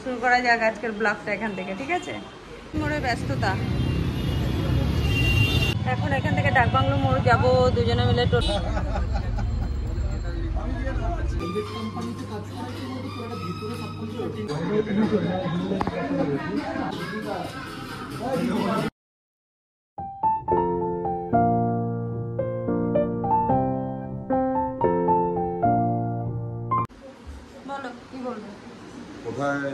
শুরু করা যাক আজকের ব্লগটা এখান থেকে, ঠিক আছে? মোড়ে ব্যস্ততা, এখন এখান থেকে ডাকবাংলো মোড় যাব দুজনে মিলে টোটো। বলো কি বলবে? কোথায়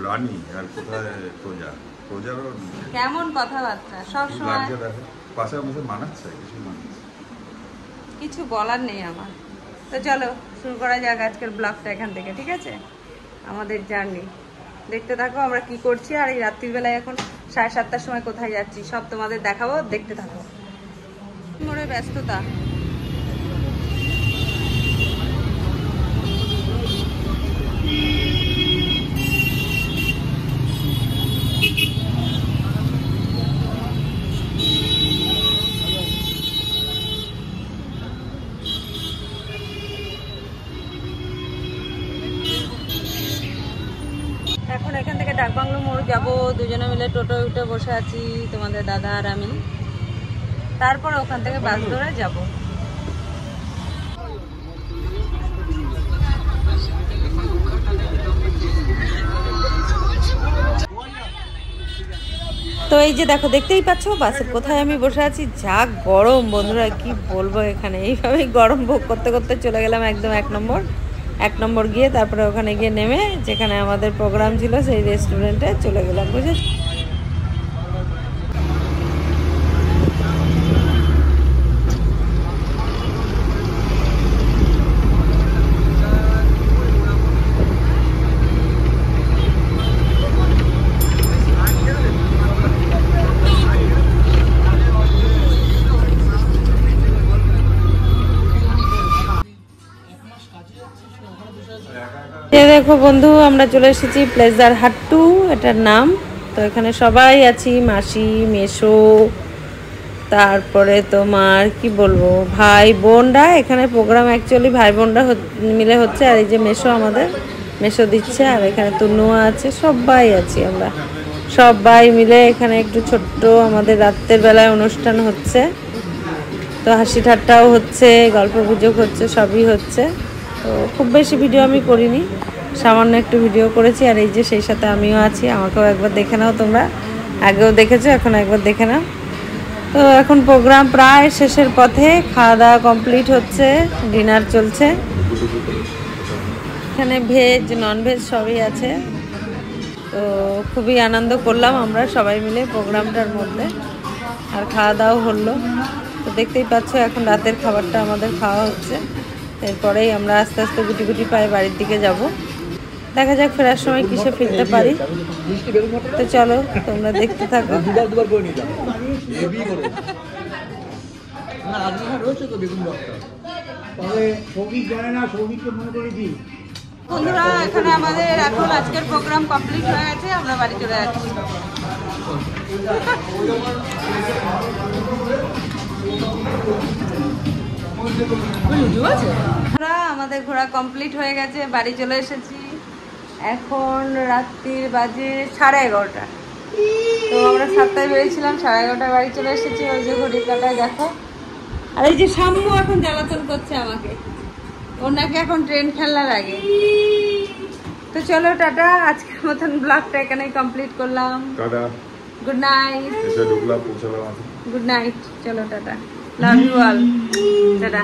রানী আর কোথায় প্রজা? প্রজারও কেমন কথাবার্তা সব সময় পাশাপাশি মানাচ্ছে, কিছু বলার নেই আমার। তো চলো শুরু করা যাক আজকের ব্লগটা এখান থেকে, ঠিক আছে? আমাদের জার্নি দেখতে থাকো, আমরা কি করছি আর এই রাত্রিবেলায় এখন 7:30টার সময় কোথায় যাচ্ছি সব তোমাদের দেখাবো, দেখতে থাকো। মোড়ে ব্যস্ততা, এখন এখান থেকে ডাকবাংলো মোড় যাব দুজনে মিলে টোটো উঠে বসে আছি তোমাদের দাদা আর আমি। তারপর ওখান থেকে বাস ধরে যাব। তো এই যে দেখো, দেখতেই পাচ্ছ বাসের কোথায় আমি বসে আছি। যা গরম বন্ধুরা, কি বলবো, এখানে এইভাবেই গরম ভোগ করতে করতে চলে গেলাম একদম এক নম্বর গিয়ে, তারপরে ওখানে গিয়ে নেমে যেখানে আমাদের প্রোগ্রাম ছিল সেই রেস্টুরেন্টে চলে গেলাম, বুঝেছ? দেখো বন্ধু, আমরা চলে এসেছি প্লেজার হাট্টু, এটার নাম। তো এখানে সবাই আছি, মাসি, মেসো, তারপরে তোমার কি বলবো, ভাই বোনরা। এখানে প্রোগ্রাম অ্যাকচুয়ালি ভাই বোনরা মিলে হচ্ছে। আর এই যে মেসো, আমাদের মেসো দিচ্ছে, আর এখানে তুনুয়া আছে, সবাই আছি আমরা সবাই মিলে। এখানে একটু ছোট্ট আমাদের রাত্রের বেলায় অনুষ্ঠান হচ্ছে, তো হাসি ঠাট্টাও হচ্ছে, গল্প গুজব হচ্ছে, সবই হচ্ছে। তো খুব বেশি ভিডিও আমি করিনি, সামান্য একটু ভিডিও করেছি। আর এই যে সেই সাথে আমিও আছি, আমাকেও একবার দেখে নাও তোমরা, আগেও দেখেছো, এখন একবার দেখে নাও। তো এখন প্রোগ্রাম প্রায় শেষের পথে, খাওয়া দাওয়া কমপ্লিট হচ্ছে, ডিনার চলছে। এখানে ভেজ ননভেজ সবই আছে। তো খুবই আনন্দ করলাম আমরা সবাই মিলে প্রোগ্রামটার মধ্যে, আর খাওয়া দাওয়া হলো। তো দেখতেই পাচ্ছ এখন রাতের খাবারটা আমাদের খাওয়া হচ্ছে। এরপরেই আমরা আস্তে আস্তে গুটি গুটি পায়ে বাড়ির দিকে যাব। দেখা যাক ফেরার সময় কিসে ফিরতে পারি। তো চলো তোমরা দেখতে থাকো। বন্ধুরা, এখানে আমাদের এখন আজকের প্রোগ্রাম কমপ্লিট হয়ে গেছে, আমরা বাড়ি চলে যাচ্ছি। আমাদের ঘোরা কমপ্লিট হয়ে গেছে, বাড়ি চলে এসেছি। এখন রাত্রির বাজে 11:30। তো আমরা 7টায় বেরিয়েছিলাম, 11:30টায় বাড়ি চলে এসেছি। ওই যে ঘড়ির কাঁটায় দেখো। আর এই যে শাম্মু এখন জ্বালাতন করছে আমাকে, ওর নাকি এখন ট্রেন খেলনা লাগে। তো চলো টাটা, আজকের মতন ব্লগটা এখানেই কমপ্লিট করলাম। Good night. গুড নাইট, চলো tata, love you all, tata.